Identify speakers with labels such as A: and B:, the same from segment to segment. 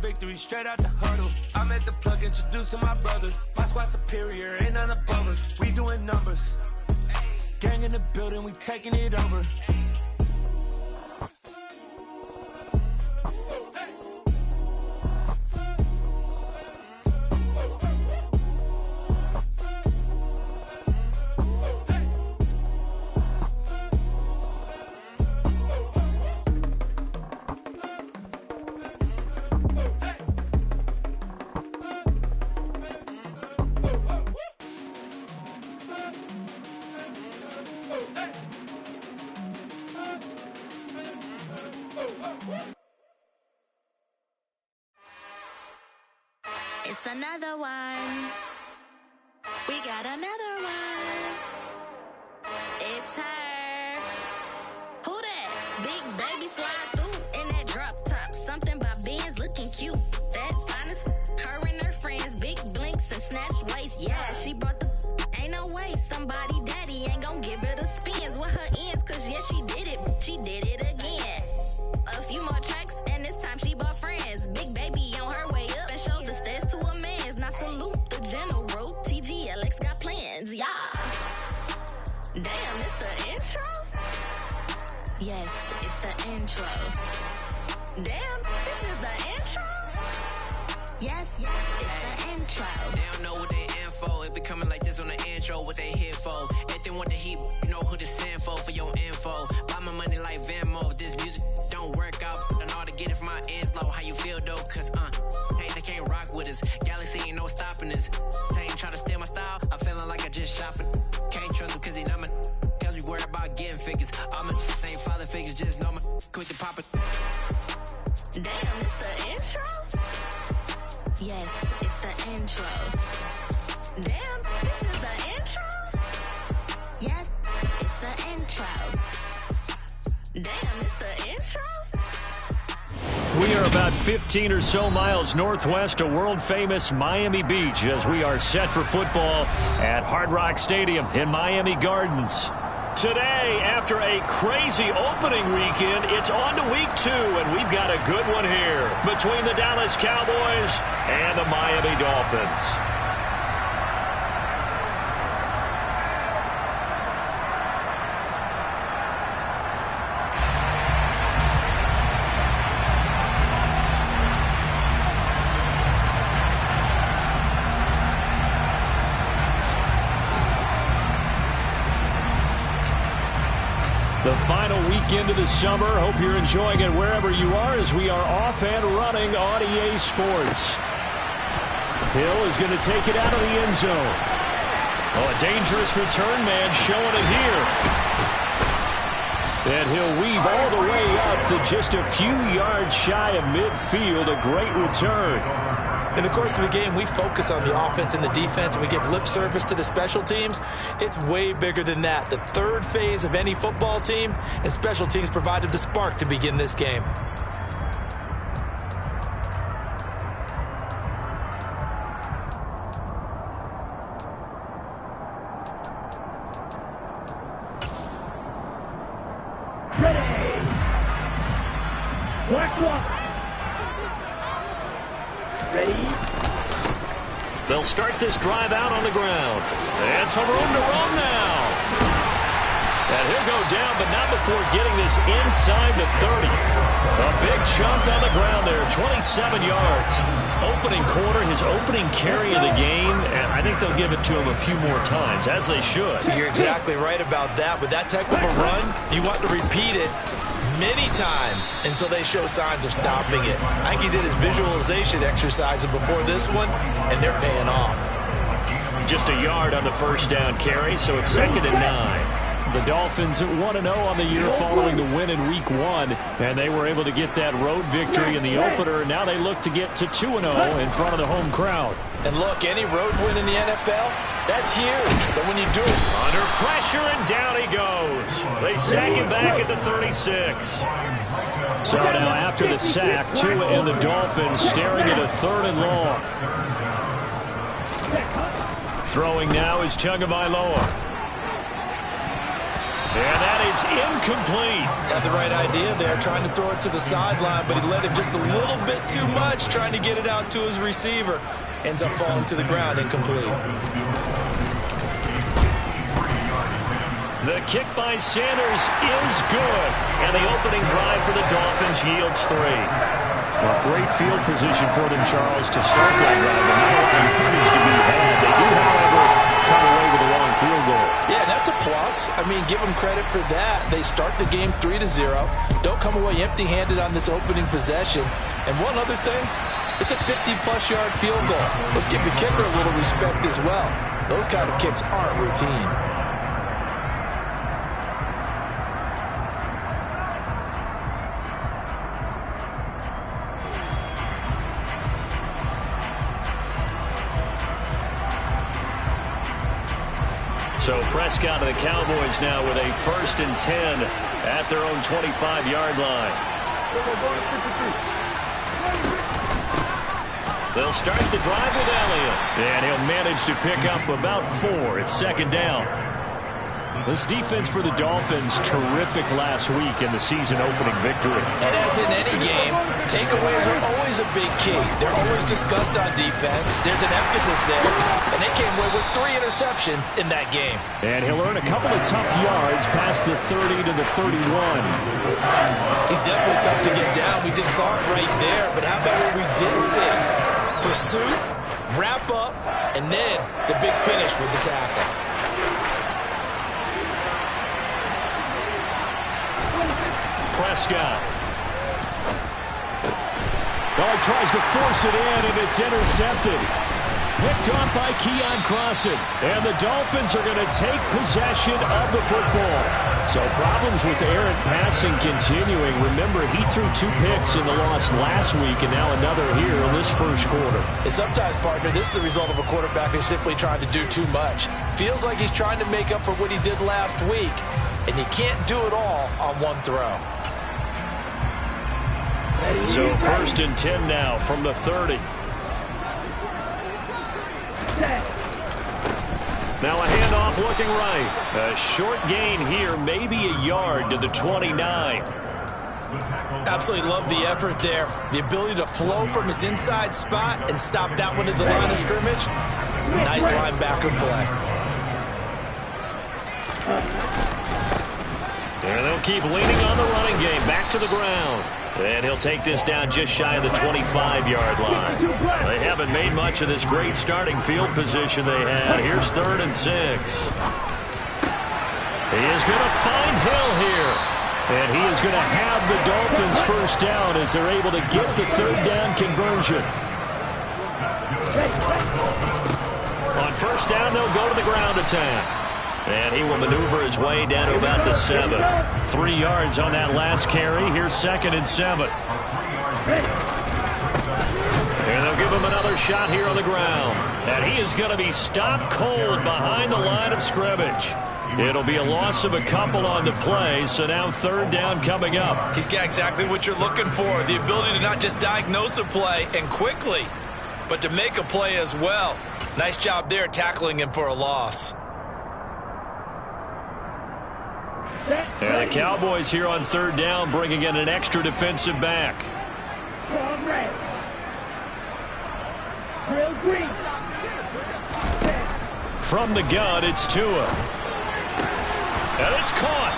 A: victory, straight out the huddle. I'm at the plug, introduced to my brothers. My squad superior, ain't none above us. We doing numbers. Gang in the building, we taking it over.
B: It's another one. We got another one. It's her. Who that? Big baby slide through in that drop top. Something by Benz looking cute. That's honest. Her and her friends, big blinks and snatch waist. Yeah, she brought the. Ain't no way somebody daddy ain't gon' give her the spins with her ends. Cause yeah, she did it. She did it again. A few more tracks and this time she bought friends. Big baby on her way up and showed the stairs to a man's. Now salute the general. TGLX got plans, yeah. Damn, it's the intro? Yes, it's the intro. Damn, this is the intro? Yes, it's the intro.
C: They don't know what they in for. If it coming like this on the intro, what they here for? If they want the heat, you know who to send for your info. Buy my money like Venmo. If this music don't work out, I know how to get it from my ends low. How you feel though? Cause hey, they can't rock with us. Galaxy ain't no stopping us. They ain't trying to steal my style. I'm feeling like I just shot for. Can't trust him cause he not my. Cause we worried about getting figures. All my ain't father figures. Just know my quick to pop it.
B: Damn, it's the intro? Yes, it's the intro. Damn, this is the intro? Yes, it's the intro. Damn, it's the intro?
D: We are about 15 or so miles northwest of world-famous Miami Beach as we are set for football at Hard Rock Stadium in Miami Gardens. Today, after a crazy opening weekend, it's on to week 2, and we've got a good one here between the Dallas Cowboys and the Miami Dolphins. The final weekend of the summer. Hope you're enjoying it wherever you are as we are off and running on EA Sports. Hill is going to take it out of the end zone. Oh, a dangerous return man showing it here. And he'll weave all the way up to just a few yards shy of midfield. A great return.
E: In the course of a game, we focus on the offense and the defense, and we give lip service to the special teams. It's way bigger than that. The third phase of any football team, and special teams provided the spark to begin this game.
F: Ready. Black one. Ready?
D: They'll start this drive out on the ground. And some room to run now. And he'll go down, but not before getting this inside the 30. A big chunk on the ground there, 27 yards. Opening quarter, his opening carry of the game, and I think they'll give it to him a few more times, as they should.
E: You're exactly right about that. With that type of a run, you want to repeat it many times until they show signs of stopping it. I think he did his visualization exercises before this one, and they're paying off.
D: Just a yard on the first down carry, so it's 2nd and 9. The Dolphins 1-0 on the year following the win in Week 1, and they were able to get that road victory in the opener. Now they look to get to 2-0 in front of the home crowd.
E: And look, any road win in the NFL, that's huge. But when you do it
D: under pressure, and down he goes. They sack him back at the 36. So now after the sack, Tua and the Dolphins staring at a 3rd and long. Throwing now is Tagovailoa. And that is incomplete.
E: Had the right idea there, trying to throw it to the sideline, but he led him just a little bit too much trying to get it out to his receiver. Ends up falling to the ground, incomplete.
D: The kick by Sanders is good. And the opening drive for the Dolphins yields 3. Well, great field position for them, Charles, to start that drive. But now encouraged to be had. They do, however, come away with a long field goal.
E: Yeah, that's a plus. I mean, give them credit for that. They start the game 3-0. Don't come away empty-handed on this opening possession. And one other thing, it's a 50-plus yard field goal. Let's give the kicker a little respect as well. Those kind of kicks aren't routine.
D: So Prescott and the Cowboys now with a 1st and 10 at their own 25-yard line. They'll start the drive with Elliott. And he'll manage to pick up about 4. It's 2nd down. This defense for the Dolphins, terrific last week in the season-opening victory.
E: And as in any game, takeaways are always a big key. They're always discussed on defense. There's an emphasis there. And they came away with 3 interceptions in that game.
D: And he'll earn a couple of tough yards past the 30 to the 31.
E: He's definitely tough to get down. We just saw it right there. But how about what we did see? Pursuit, wrap up, and then the big finish with the tackle.
D: Prescott. Oh, he tries to force it in, and it's intercepted. Picked off by Keon Crossan. And the Dolphins are going to take possession of the football. So problems with errant passing continuing. Remember, he threw 2 picks in the loss last week, and now another here in this first quarter.
E: And sometimes, partner, this is the result of a quarterback who's simply trying to do too much. Feels like he's trying to make up for what he did last week, and he can't do it all on one throw.
D: So 1st and 10 now from the 30. Now a handoff looking right. A short gain here, maybe a yard to the 29.
E: Absolutely love the effort there. The ability to flow from his inside spot and stop that one at the line of scrimmage. Nice linebacker play.
D: And they'll keep leaning on the running game. Back to the ground. And he'll take this down just shy of the 25-yard line. They haven't made much of this great starting field position they had. Here's 3rd and 6. He is going to find Hill here. And he is going to have the Dolphins first down as they're able to get the 3rd down conversion. On first down, they'll go to the ground attack. And he will maneuver his way down to about the 7. 3 yards on that last carry. Here's 2nd and 7. And they'll give him another shot here on the ground. And he is going to be stopped cold behind the line of scrimmage. It'll be a loss of a couple on the play, so now 3rd down coming up.
E: He's got exactly what you're looking for, the ability to not just diagnose a play and quickly, but to make a play as well. Nice job there tackling him for a loss.
D: And the Cowboys here on 3rd down bringing in an extra defensive back. From the gun, it's Tua. And it's caught.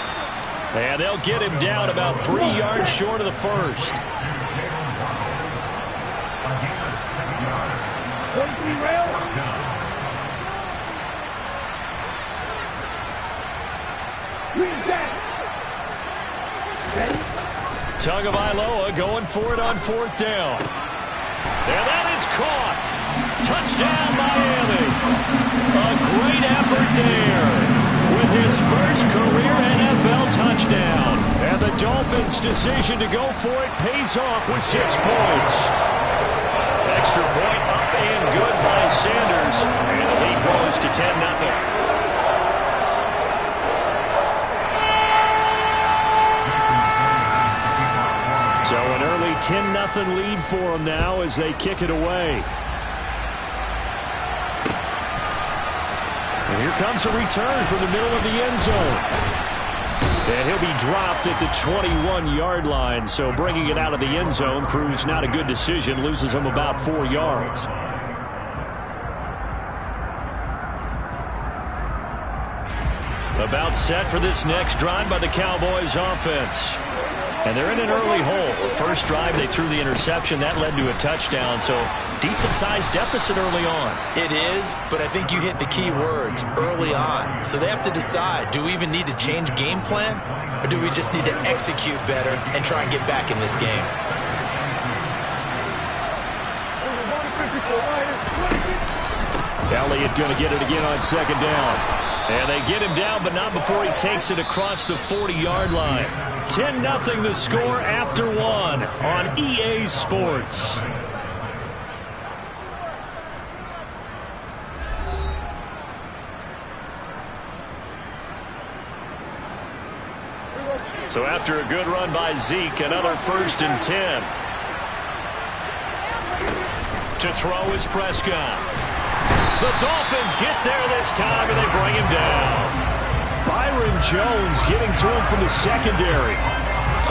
D: And they'll get him down about 3 yards short of the first. Tagovailoa going for it on 4th down. And that is caught. Touchdown, Miami. A great effort there with his first career NFL touchdown. And the Dolphins' decision to go for it pays off with 6 points. Extra point up and good by Sanders. And the lead grows to 10-0. So an early 10-0 lead for them now as they kick it away. And here comes a return from the middle of the end zone. And he'll be dropped at the 21-yard line. So bringing it out of the end zone proves not a good decision. Loses him about 4 yards. About set for this next drive by the Cowboys offense. And they're in an early hole. The first drive, they threw the interception. That led to a touchdown. So decent-sized deficit early on.
E: It is, but I think you hit the key words, early on. So they have to decide, do we even need to change game plan? Or do we just need to execute better and try and get back in this game?
D: Elliott going to get it again on second down. And they get him down, but not before he takes it across the 40-yard line. 10-0 the score after one on EA Sports. So after a good run by Zeke, another 1st and 10. To throw is Prescott. The Dolphins get there this time, and they bring him down. Byron Jones getting to him from the secondary.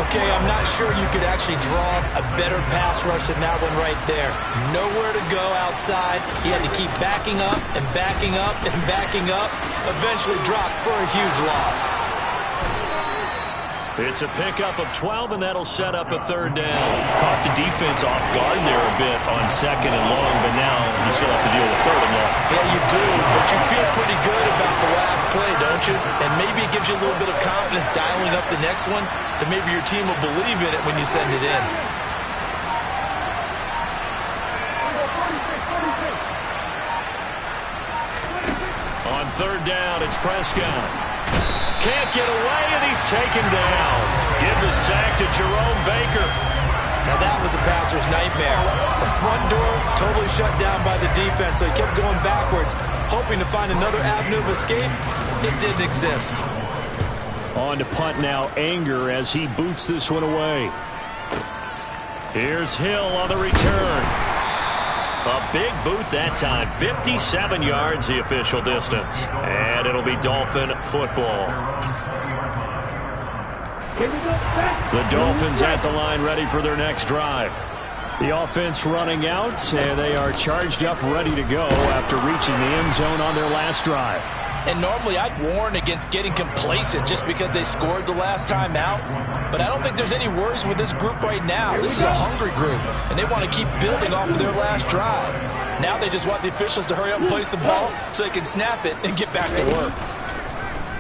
E: Okay, I'm not sure you could actually draw a better pass rush than that one right there. Nowhere to go outside. He had to keep backing up and backing up and backing up. Eventually dropped for a huge loss.
D: It's a pickup of 12, and that'll set up a 3rd down. Caught the defense off guard there a bit on 2nd and long, but now you still have to deal with 3rd and long.
E: Yeah, you do, but you feel pretty good about the last play, don't you? And maybe it gives you a little bit of confidence dialing up the next one, that maybe your team will believe in it when you send it in.
D: On 3rd down, it's Prescott. Can't get away, and he's taken down. Give the sack to Jerome Baker.
E: Now that was a passer's nightmare. The front door totally shut down by the defense, so he kept going backwards, hoping to find another avenue of escape. It didn't exist.
D: On to punt now, Anger, as he boots this one away. Here's Hill on the return. A big boot that time. 57 yards the official distance. And it'll be Dolphin football. The Dolphins at the line ready for their next drive. The offense running out, and they are charged up ready to go after reaching the end zone on their last drive.
E: And normally I'd warn against getting complacent just because they scored the last time out. But I don't think there's any worries with this group right now. This is a hungry group, and they want to keep building off of their last drive. Now they just want the officials to hurry up and place the ball so they can snap it and get back to work.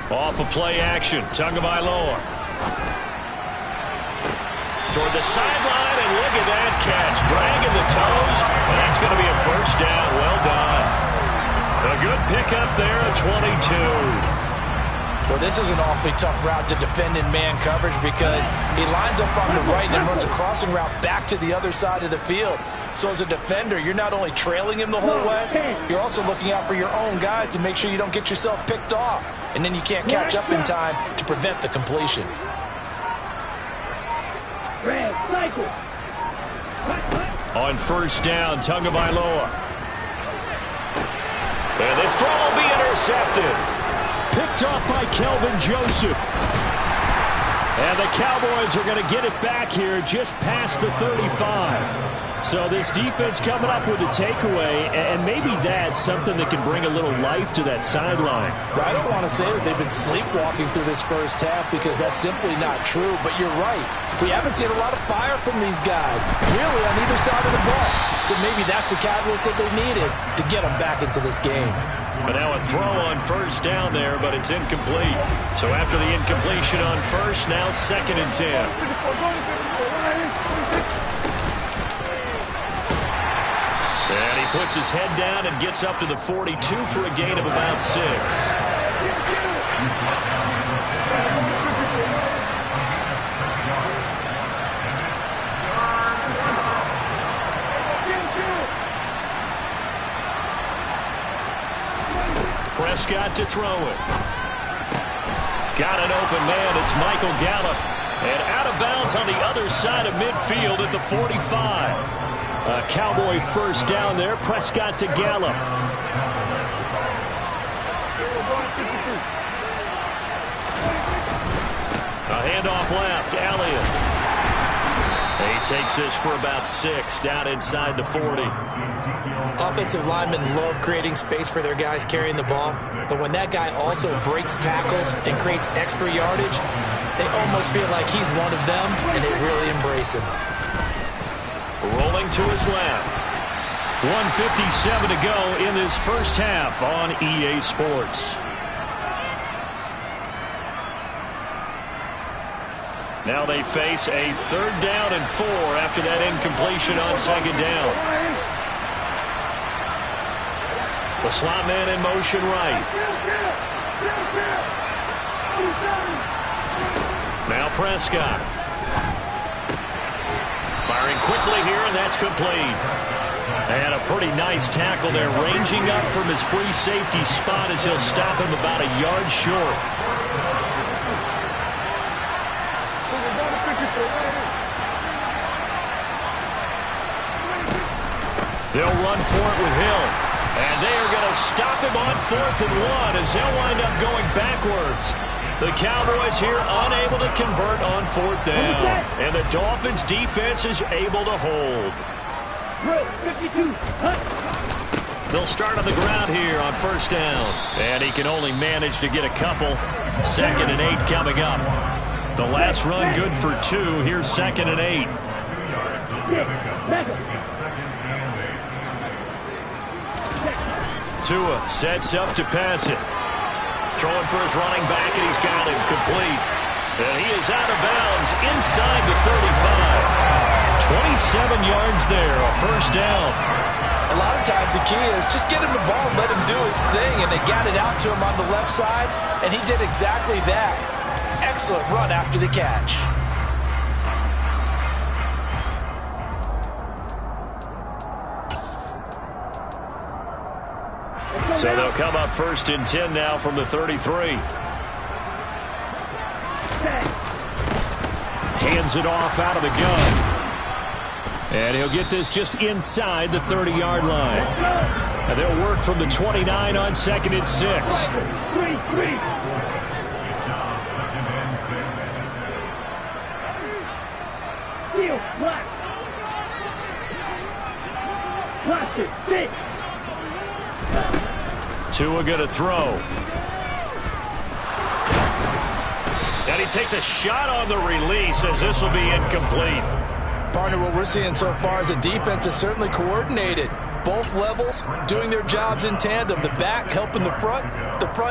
D: Off of play action, Tagovailoa. Toward the sideline, and look at that catch. Dragging the toes, and that's going to be a 1st down. Well done. A good pickup there at 22.
E: Well, this is an awfully tough route to defend in man coverage because he lines up on the right and then runs a crossing route back to the other side of the field. So as a defender, you're not only trailing him the whole way, you're also looking out for your own guys to make sure you don't get yourself picked off. And then you can't catch up in time to prevent the completion.
D: On 1st down, Tagovailoa. And this throw will be intercepted. Picked off by Kelvin Joseph. And the Cowboys are going to get it back here just past the 35. So this defense coming up with a takeaway, and maybe that's something that can bring a little life to that sideline.
E: Well, I don't want to say that they've been sleepwalking through this first half because that's simply not true, but you're right. We haven't seen a lot of fire from these guys, really, on either side of the ball. So maybe that's the catalyst that they needed to get them back into this game.
D: But now a throw on 1st down there, but it's incomplete. So after the incompletion on 1st, now 2nd and 10. And he puts his head down and gets up to the 42 for a gain of about 6. Prescott to throw it. Got an open man. It's Michael Gallup. And out of bounds on the other side of midfield at the 45. A Cowboy 1st down there. Prescott to Gallup. handoff left. Elliott. He takes this for about 6 down inside the 40.
E: Offensive linemen love creating space for their guys carrying the ball, but when that guy also breaks tackles and creates extra yardage, they almost feel like he's one of them, and they really embrace him.
D: Rolling to his left. 1:57 to go in this first half on EA Sports. Now they face a 3rd down and 4 after that incompletion on 2nd down. The slot man in motion right. Now Prescott. Firing quickly here, and that's complete. And a pretty nice tackle there, ranging up from his free safety spot as he'll stop him about a yard short. They'll run for it with Hill. And they are going to stop him on 4th and 1 as he'll wind up going backwards. The Cowboys here unable to convert on 4th down. And the Dolphins defense is able to hold. They'll start on the ground here on 1st down. And he can only manage to get a couple. 2nd and 8 coming up. The last run good for 2. Here's 2nd and 8. Tua sets up to pass it. Throwing for his running back, and he's got him complete. And he is out of bounds inside the 35. 27 yards there, a 1st down.
E: A lot of times the key is just get him the ball and let him do his thing, and they got it out to him on the left side, and he did exactly that. Excellent run after the catch.
D: So they'll come up 1st and 10 now from the 33. Hands it off out of the gun. And he'll get this just inside the 30-yard line. And they'll work from the 29 on 2nd and 6. Tua going to throw. And he takes a shot on the release as this will be incomplete.
E: Partner, what we're seeing so far is the defense is certainly coordinated. Both levels doing their jobs in tandem. The back helping the front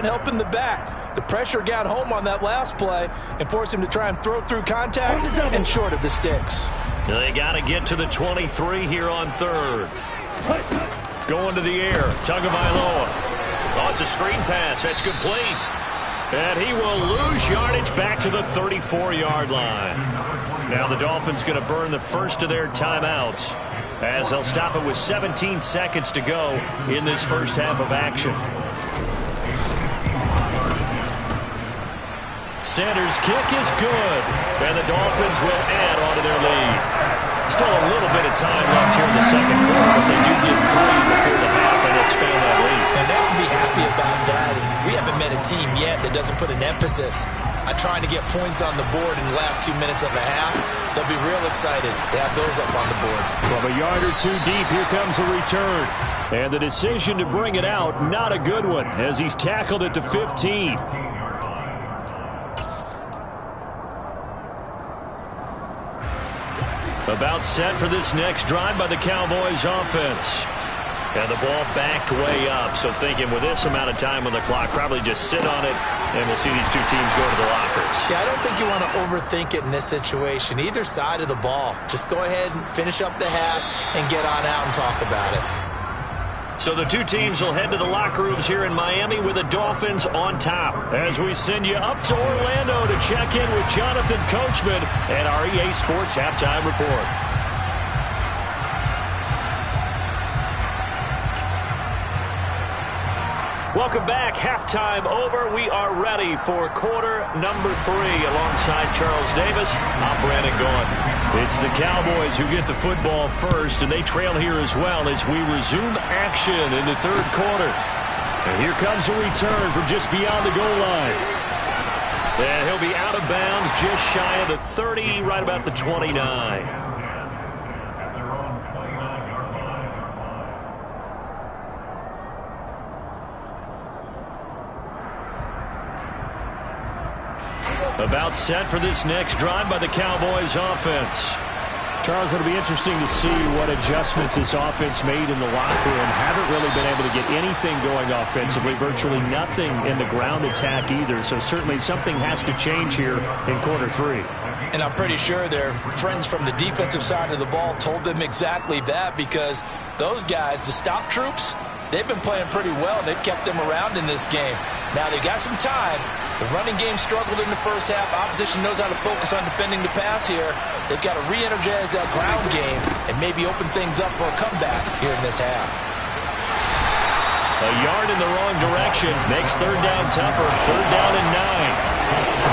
E: helping the back. The pressure got home on that last play and forced him to try and throw through contact and short of the sticks.
D: They got to get to the 23 here on 3rd. Going to the air. Tagovailoa. Oh, it's a screen pass. That's complete. And he will lose yardage back to the 34-yard line. Now the Dolphins going to burn the first of their timeouts as they'll stop it with 17 seconds to go in this first half of action. Sanders' kick is good, and the Dolphins will add on to their lead. Still a little bit of time left here in the 2nd quarter, but they do get 3 before the half and expand that lead.
E: And they have to be happy about that. We haven't met a team yet that doesn't put an emphasis on trying to get points on the board in the last 2 minutes of a half. They'll be real excited to have those up on the board.
D: From a yard or 2 deep, here comes a return. And the decision to bring it out, not a good one, as he's tackled at the 15. About set for this next drive by the Cowboys offense. And the ball backed way up, so thinking with this amount of time on the clock, probably just sit on it, and we'll see these two teams go to the lockers.
E: Yeah, I don't think you want to overthink it in this situation. Either side of the ball. Just go ahead and finish up the half and get on out and talk about it.
D: So the two teams will head to the locker rooms here in Miami with the Dolphins on top. As we send you up to Orlando to check in with Jonathan Coachman and our EA Sports Halftime Report. Welcome back. Halftime over. We are ready for quarter number 3 alongside Charles Davis. I'm Brandon Gaughan. It's the Cowboys who get the football first, and they trail here as well as we resume action in the 3rd quarter. And here comes a return from just beyond the goal line. And he'll be out of bounds just shy of the 30, right about the 29. About set for this next drive by the Cowboys offense.
G: Charles, it'll be interesting to see what adjustments this offense made in the locker room. Haven't really been able to get anything going offensively, virtually nothing in the ground attack either. So certainly something has to change here in quarter 3.
E: And I'm pretty sure their friends from the defensive side of the ball told them exactly that, because those guys, the stop troops, they've been playing pretty well, and they've kept them around in this game. Now, they got some time. The running game struggled in the first half. Opposition knows how to focus on defending the pass here. They've got to re-energize that ground game and maybe open things up for a comeback here in this half.
D: A yard in the wrong direction makes third down tougher. Third down and 9.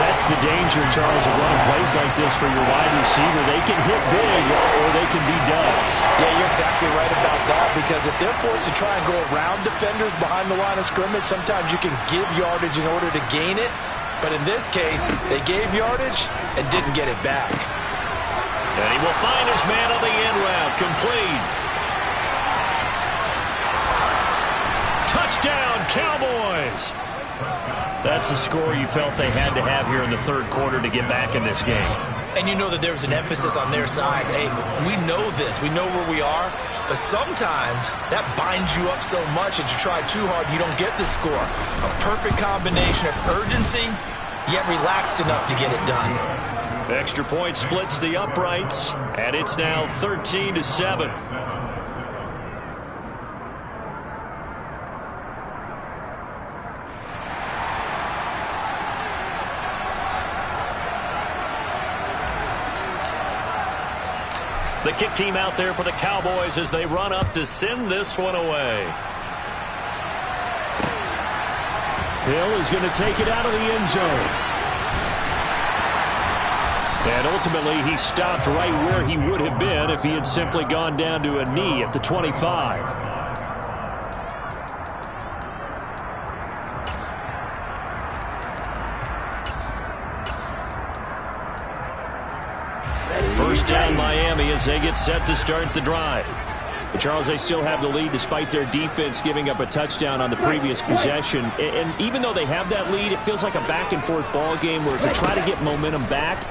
G: That's the danger, Charles, of running plays like this for your wide receiver. They can hit big or they can be duds.
E: Yeah, you're exactly right about that, because if they're forced to try and go around defenders behind the line of scrimmage, sometimes you can give yardage in order to gain it. But in this case, they gave yardage and didn't get it back.
D: And he will find his man on the end route. Complete. Touchdown, Cowboys! That's a score you felt they had to have here in the third quarter to get back in this game.
E: And you know that there's an emphasis on their side. Hey, we know this. We know where we are. But sometimes that binds you up so much that you try too hard, you don't get the score. A perfect combination of urgency, yet relaxed enough to get it done.
D: Extra point splits the uprights, and it's now 13-7. The kick team out there for the Cowboys as they run up to send this one away.
G: Hill is going to take it out of the end zone. And ultimately, he stopped right where he would have been if he had simply gone down to a knee at the 25.
D: First down Miami as they get set to start the drive.
G: But Charles, they still have the lead despite their defense giving up a touchdown on the previous possession. And even though they have that lead, it feels like a back-and-forth ball game where to try to get momentum back,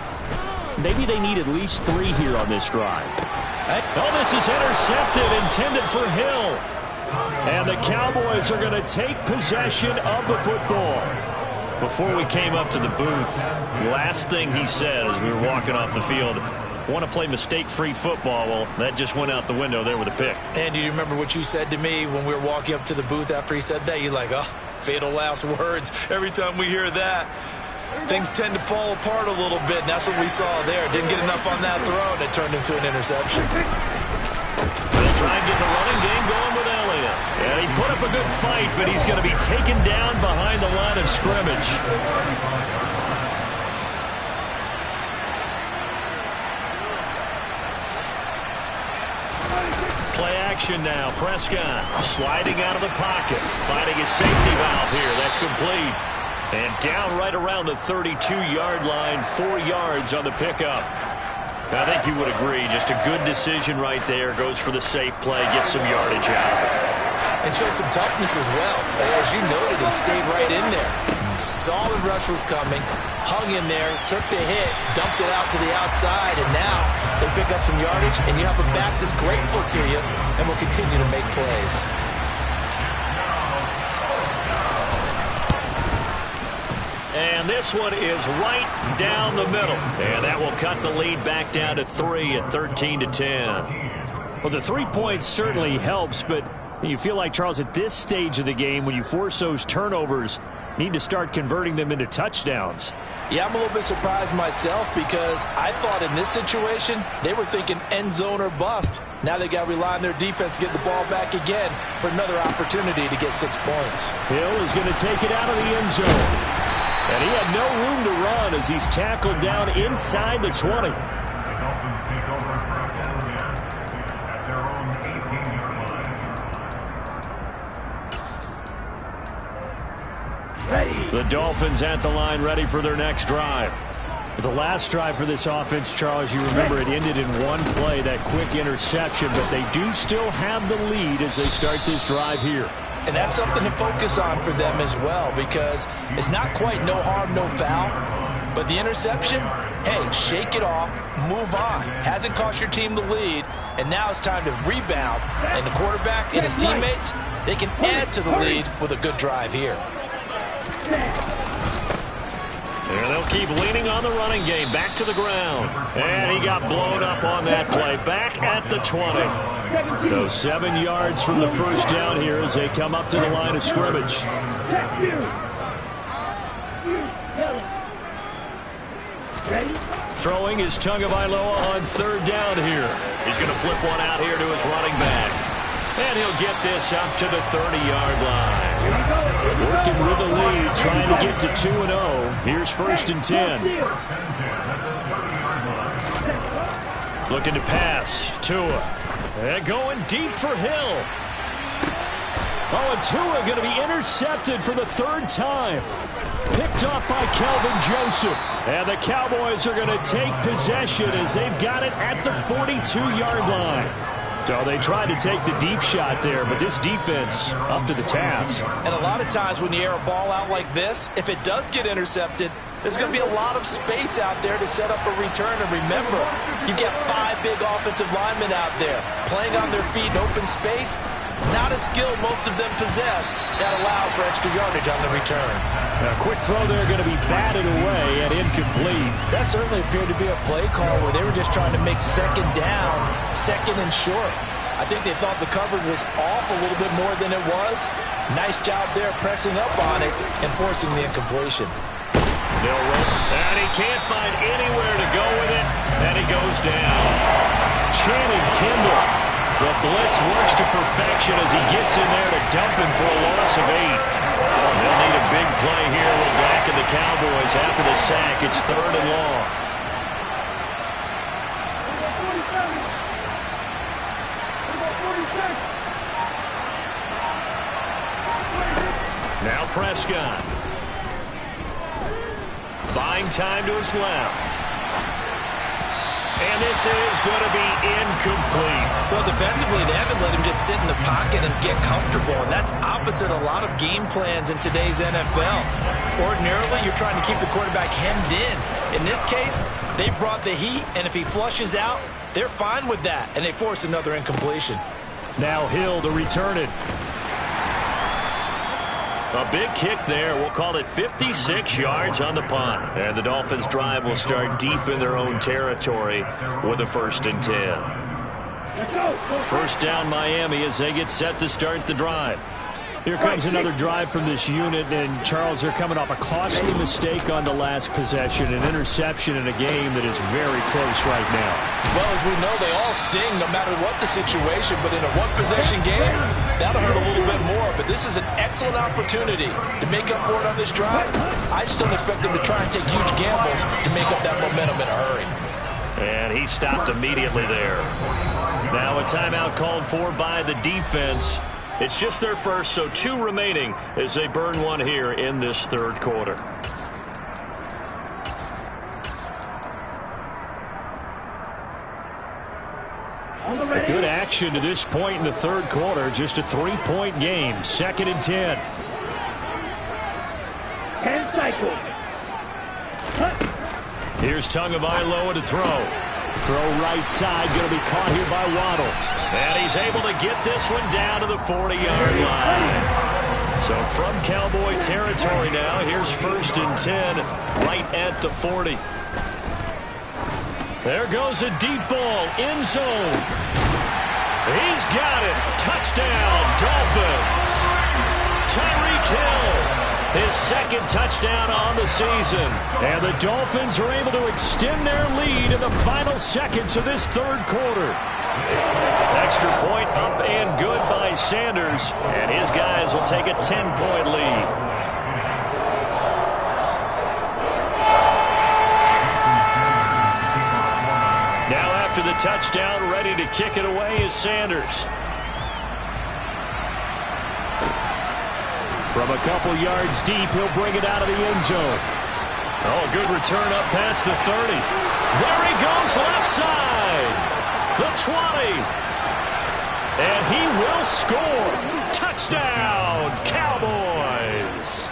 G: maybe they need at least 3 here on this drive.
D: Oh, this is intercepted, intended for Hill. And the Cowboys are going to take possession of the football. Before we came up to the booth, last thing he said as we were walking off the field, want to play mistake-free football. Well, that just went out the window there with a pick.
E: And do you remember what you said to me when we were walking up to the booth after he said that? You're like, oh, fatal last words. Every time we hear that, things tend to fall apart a little bit, and that's what we saw there. Didn't get enough on that throw, and it turned into an interception.
D: They'll try and get the running game going with Elliott. And he put up a good fight, but he's going to be taken down behind the line of scrimmage. Play action now. Prescott sliding out of the pocket, finding his safety valve here. That's complete. And down right around the 32-yard line, 4 yards on the pickup. I think you would agree, just a good decision right there. Goes for the safe play, gets some yardage out of it.
E: And showed some toughness as well. As you noted, he stayed right in there. Solid rush was coming, hung in there, took the hit, dumped it out to the outside, and now they pick up some yardage, and you have a back that's grateful to you and will continue to make plays.
D: And this one is right down the middle. And that will cut the lead back down to 3 at 13-10.
G: Well, the 3 points certainly helps, but you feel like, Charles, at this stage of the game, when you force those turnovers, need to start converting them into touchdowns.
E: Yeah, I'm a little bit surprised myself because I thought in this situation they were thinking end zone or bust. Now they got to rely on their defense to get the ball back again for another opportunity to get 6 points.
G: Hill is going to take it out of the end zone. And he had no room to run as he's tackled down inside the 20.
D: The Dolphins at the line, ready for their next drive. The last drive for this offense, Charles, you remember it ended in one play, that quick interception, but they do still have the lead as they start this drive here.
E: And that's something to focus on for them as well, because it's not quite no harm, no foul. But the interception, hey, shake it off, move on. Hasn't cost your team the lead, and now it's time to rebound. And the quarterback and his teammates, they can add to the lead with a good drive here.
D: And they'll keep leaning on the running game. Back to the ground. And he got blown up on that play. Back at the 20. So 7 yards from the first down here as they come up to the line of scrimmage. Throwing is Tagovailoa on third down here. He's going to flip one out here to his running back. And he'll get this up to the 30-yard line. Working with the lead, trying to get to 2-0. Here's 1st and 10. Looking to pass. Tua. And going deep for Hill. Oh, and Tua going to be intercepted for the 3rd time. Picked off by Kelvin Joseph. And the Cowboys are going to take possession as they've got it at the 42-yard line. So they tried to take the deep shot there, but this defense up to the task.
E: And a lot of times when you air a ball out like this, if it does get intercepted, there's going to be a lot of space out there to set up a return. And remember, you've got 5 big offensive linemen out there playing on their feet in open space. Not a skill most of them possess that allows for extra yardage on the return.
D: A quick throw there going to be batted away and incomplete.
E: That certainly appeared to be a play call where they were just trying to make second down, second and short. I think they thought the coverage was off a little bit more than it was. Nice job there pressing up on it and forcing the incompletion.
D: And he can't find anywhere to go with it, and he goes down. Channing Tindall. The blitz works to perfection as he gets in there to dump him for a loss of 8. They'll need a big play here with Dak and the Cowboys after the sack. It's 3rd and long. Now Prescott. Buying time to his left. And this is going to be incomplete.
E: Well, defensively, they haven't let him just sit in the pocket and get comfortable, and that's opposite a lot of game plans in today's NFL. Ordinarily, you're trying to keep the quarterback hemmed in. In this case, they brought the heat, and if he flushes out, they're fine with that, and they force another incompletion.
D: Now Hill to return it. A big kick there. We'll call it 56 yards on the punt. And the Dolphins' drive will start deep in their own territory with a 1st and 10. First down Miami as they get set to start the drive. Here comes another drive from this unit, and Charles, they're coming off a costly mistake on the last possession, an interception in a game that is very close right now.
E: Well, as we know, they all sting no matter what the situation, but in a one-possession game, that'll hurt a little bit more. But this is an excellent opportunity to make up for it on this drive. I just don't expect them to try and take huge gambles to make up that momentum in a hurry.
D: And he stopped immediately there. Now a timeout called for by the defense. It's just their first, so 2 remaining as they burn one here in this 3rd quarter. A good action to this point in the 3rd quarter. Just a 3-point game. 2nd and 10.
F: 10 cycles.
D: Here's Tagovailoa to throw. Throw right side, going to be caught here by Waddle. And he's able to get this one down to the 40-yard line. So from Cowboy territory now, here's 1st and 10 right at the 40. There goes a deep ball, end zone. He's got it. Touchdown, Dolphins. Tyreek Hill. His 2nd touchdown on the season. And the Dolphins are able to extend their lead in the final seconds of this 3rd quarter. Extra point up and good by Sanders. And his guys will take a 10-point lead. Now after the touchdown, ready to kick it away is Sanders. From a couple yards deep, he'll bring it out of the end zone. Oh, a good return up past the 30. There he goes, left side. The 20. And he will score. Touchdown, Cowboys.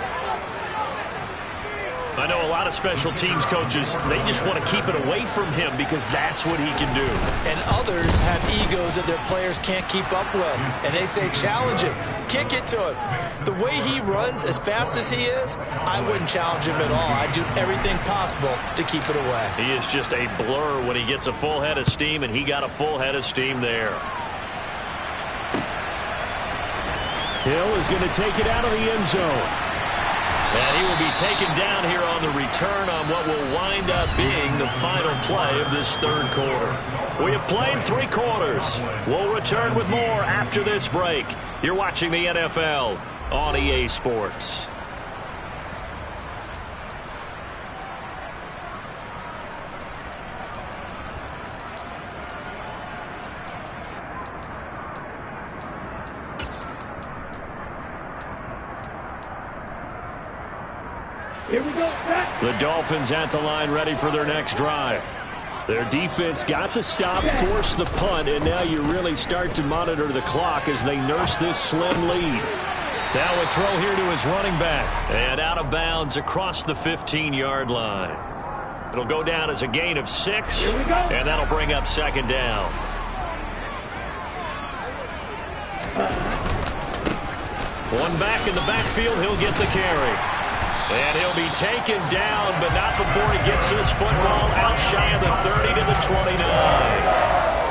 D: I know a lot of special teams coaches, they just want to keep it away from him because that's what he can do.
E: And others have egos that their players can't keep up with. And they say, challenge him, kick it to him. The way he runs as fast as he is, I wouldn't challenge him at all. I'd do everything possible to keep it away.
D: He is just a blur when he gets a full head of steam, and he got a full head of steam there. Hill is going to take it out of the end zone. And he will be taken down here on the return on what will wind up being the final play of this third quarter. We have played 3 quarters. We'll return with more after this break. You're watching the NFL on EA Sports.
F: Here we go.
D: The Dolphins at the line, ready for their next drive. Their defense got the stop, forced the punt, and now you really start to monitor the clock as they nurse this slim lead. Now a throw here to his running back. And out of bounds across the 15-yard line. It'll go down as a gain of 6, and that'll bring up second down. One back in the backfield, he'll get the carry. And he'll be taken down, but not before he gets this football out shy of the 30 to the 29.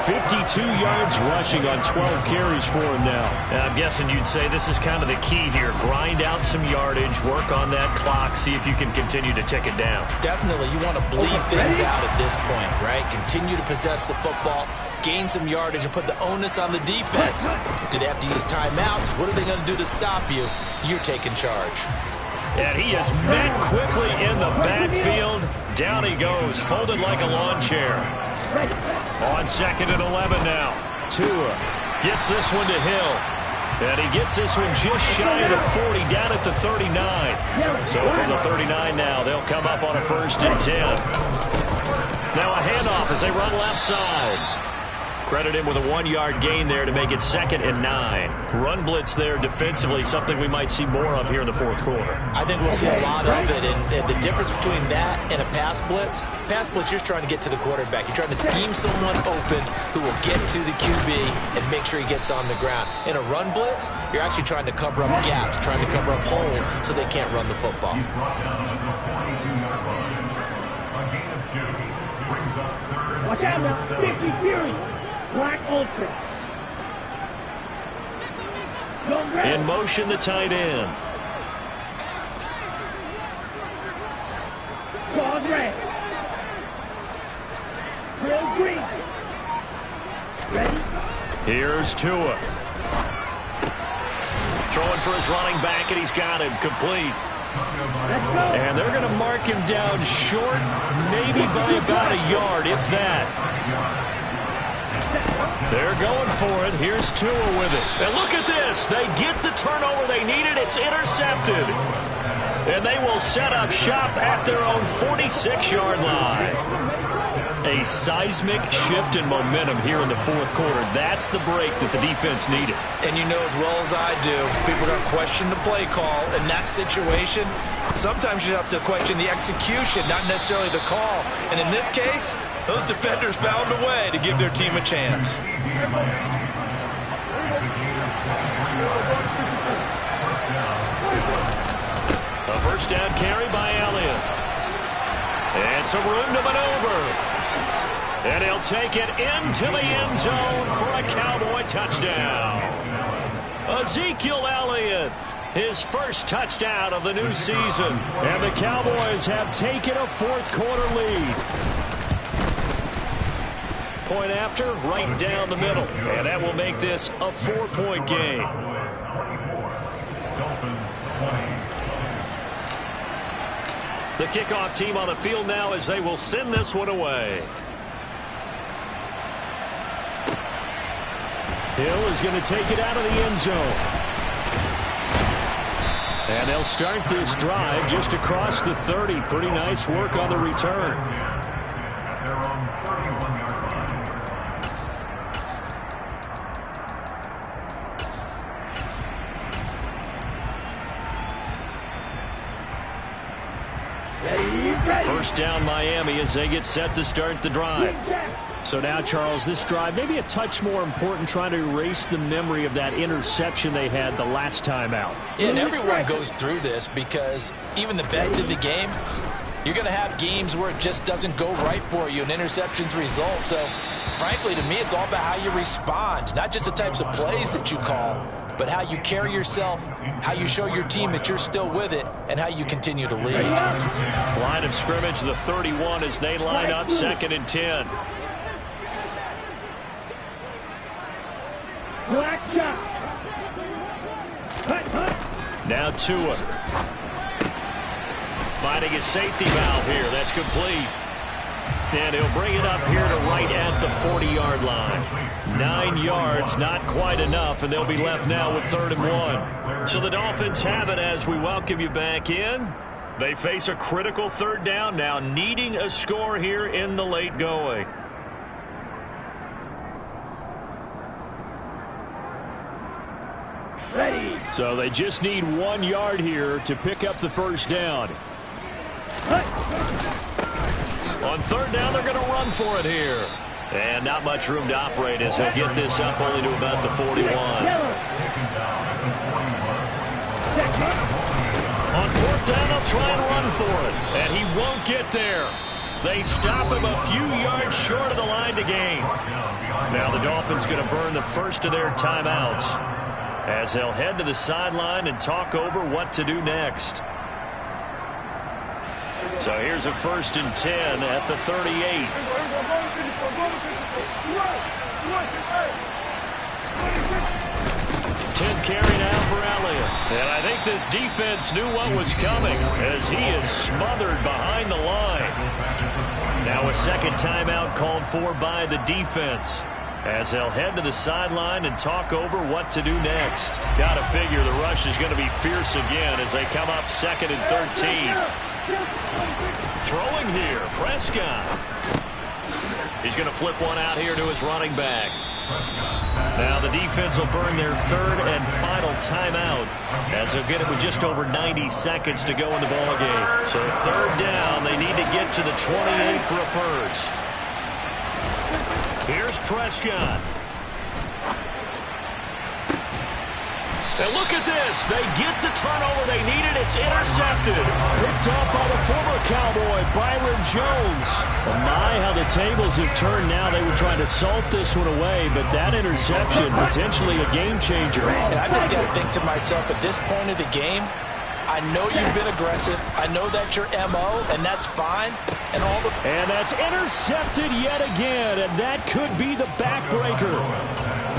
D: 52 yards rushing on 12 carries for him now. And I'm guessing you'd say this is kind of the key here. Grind out some yardage, work on that clock, see if you can continue to tick it down.
E: Definitely. You want to bleed things out at this point, right? Continue to possess the football, gain some yardage, and put the onus on the defense. Do they have to use timeouts? What are they going to do to stop you? You're taking charge.
D: And he is met quickly in the backfield. Down he goes, folded like a lawn chair. On 2nd and 11 now. Tua gets this one to Hill. And he gets this one just shy of the 40, down at the 39. So from the 39 now, they'll come up on a 1st and 10. Now a handoff as they run left side. Credit him with a 1-yard gain there to make it 2nd and 9. Run blitz there defensively, something we might see more of here in the 4th quarter.
E: I think we'll see a lot of it, and the difference between that and a pass blitz, you're trying to get to the quarterback. You're trying to scheme someone open who will get to the QB and make sure he gets on the ground. In a run blitz, you're actually trying to cover up gaps, trying to cover up holes so they can't run the football.
F: Watch out now. 50 Fury. Black Ultra.
D: In motion, the tight end.
F: Claws red. Real green. Ready?
D: Here's Tua. Throwing for his running back, and he's got it complete. And they're going to mark him down short, maybe by about a yard, if that. They're going for it. Here's Tua with it. And look at this. They get the turnover they needed. It's intercepted. And they will set up shop at their own 46-yard line. A seismic shift in momentum here in the 4th quarter. That's the break that the defense needed.
E: And you know as well as I do, people are going to question the play call in that situation. Sometimes you have to question the execution, not necessarily the call. And in this case, those defenders found a way to give their team a chance.
D: A 1st down carry by Elliott. And some room to maneuver. And he'll take it into the end zone for a Cowboy touchdown. Ezekiel Elliott, his first touchdown of the new season. And the Cowboys have taken a 4th quarter lead. Point after, right down the middle. And that will make this a 4-point game. The kickoff team on the field now as they will send this one away. Hill is going to take it out of the end zone. And they'll start this drive just across the 30. Pretty nice work on the return. First down Miami as they get set to start the drive. So now, Charles, this drive maybe a touch more important, trying to erase the memory of that interception they had the last time out.
E: Yeah, and everyone goes through this because even the best of the game, you're going to have games where it just doesn't go right for you and interceptions result. So, frankly, to me, it's all about how you respond, not just the types of plays that you call, but how you carry yourself, how you show your team that you're still with it, and how you continue to lead.
D: Line of scrimmage, the 31 as they line up, 2nd and 10. Now Tua. Finding a safety valve here. That's complete. And he'll bring it up here to right at the 40-yard line. 9 yards, not quite enough, and they'll be left now with 3rd and 1. So the Dolphins have it as we welcome you back in. They face a critical 3rd down now, needing a score here in the late going.
F: Ready.
D: So they just need 1 yard here to pick up the first down. On 3rd down, they're going to run for it here. And not much room to operate as they get this up only to about the 41. On 4th down, they'll try and run for it. And he won't get there. They stop him a few yards short of the line to gain. Now the Dolphins going to burn the first of their timeouts as they'll head to the sideline and talk over what to do next. So here's a 1st and 10 at the 38. 10th carry now for Elliott. And I think this defense knew what was coming as he is smothered behind the line. Now a second timeout called for by the defense as they'll head to the sideline and talk over what to do next. Got to figure the rush is going to be fierce again as they come up 2nd and 13. Throwing here, Prescott. He's going to flip one out here to his running back. Now the defense will burn their 3rd and final timeout as they'll get it with just over 90 seconds to go in the ballgame. So 3rd down, they need to get to the 28 for a first. Here's Prescott. And look at this. They get the turnover they needed. It's intercepted. Picked up by the former Cowboy, Byron Jones. Well, my, how the tables have turned now. They were trying to salt this one away, but that interception, potentially a game changer.
E: And I just got to think to myself, at this point of the game, I know you've been aggressive. I know that's your MO, and that's fine. And
D: that's intercepted yet again, and that could be the backbreaker.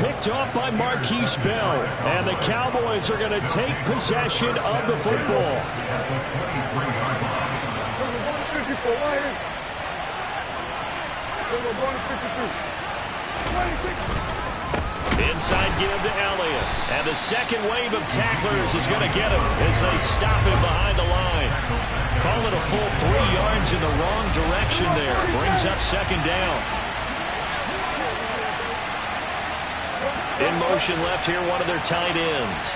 D: Picked off by Marquise Bell, and the Cowboys are going to take possession of the football. Inside give to Elliott, and the second wave of tacklers is going to get him as they stop him behind the line. Call it a full 3 yards in the wrong direction there. Brings up 2nd down. In motion left here, one of their tight ends.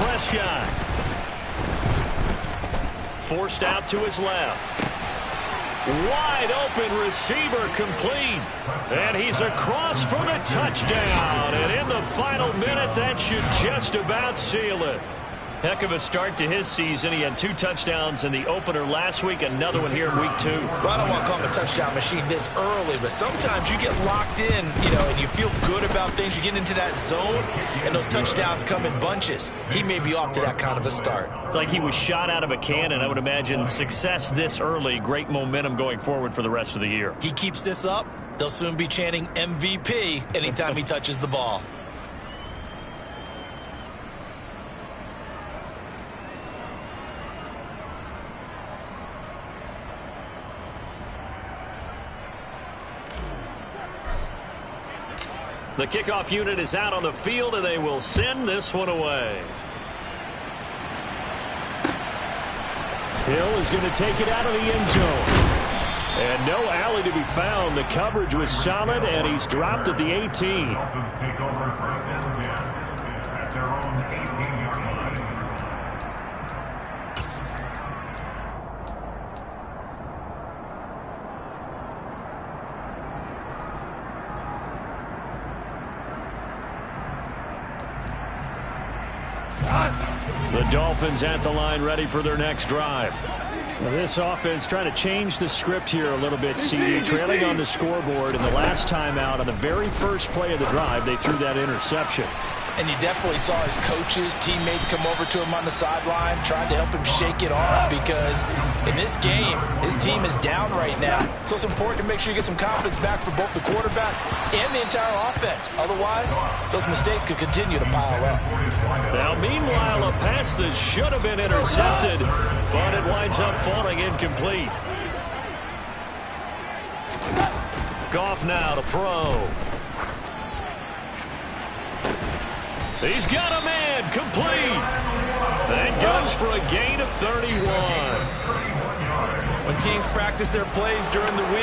D: Prescott. Forced out to his left. Wide open receiver complete. And he's across for the touchdown. And in the final minute, that should just about seal it. Heck of a start to his season. He had 2 touchdowns in the opener last week, another one here in week 2.
E: Well, I don't want to call him a touchdown machine this early, but sometimes you get locked in, and you feel good about things. You get into that zone, and those touchdowns come in bunches. He may be off to that kind of a start.
D: It's like he was shot out of a cannon. I would imagine success this early, great momentum going forward for the rest of the year.
E: He keeps this up, they'll soon be chanting MVP anytime he touches the ball.
D: The kickoff unit is out on the field, and they will send this one away. Hill is going to take it out of the end zone. And no alley to be found. The coverage was solid, and he's dropped at the 18.
H: Dolphins take over first and 10 at their own 18-yard line.
D: The Dolphins at the line, ready for their next drive.
G: Well, this offense trying to change the script here a little bit, CD. Trailing on the scoreboard, and the last time out on the very first play of the drive, they threw that interception.
E: And you definitely saw his coaches, teammates come over to him on the sideline, trying to help him shake it off, because in this game, his team is down right now. So it's important to make sure you get some confidence back for both the quarterback and the entire offense. Otherwise, those mistakes could continue to pile up.
D: Now, meanwhile, a pass that should have been intercepted, but it winds up falling incomplete. Goff now to throw. He's got a man, complete. And goes for a gain of 31.
E: When teams practice their plays during the week,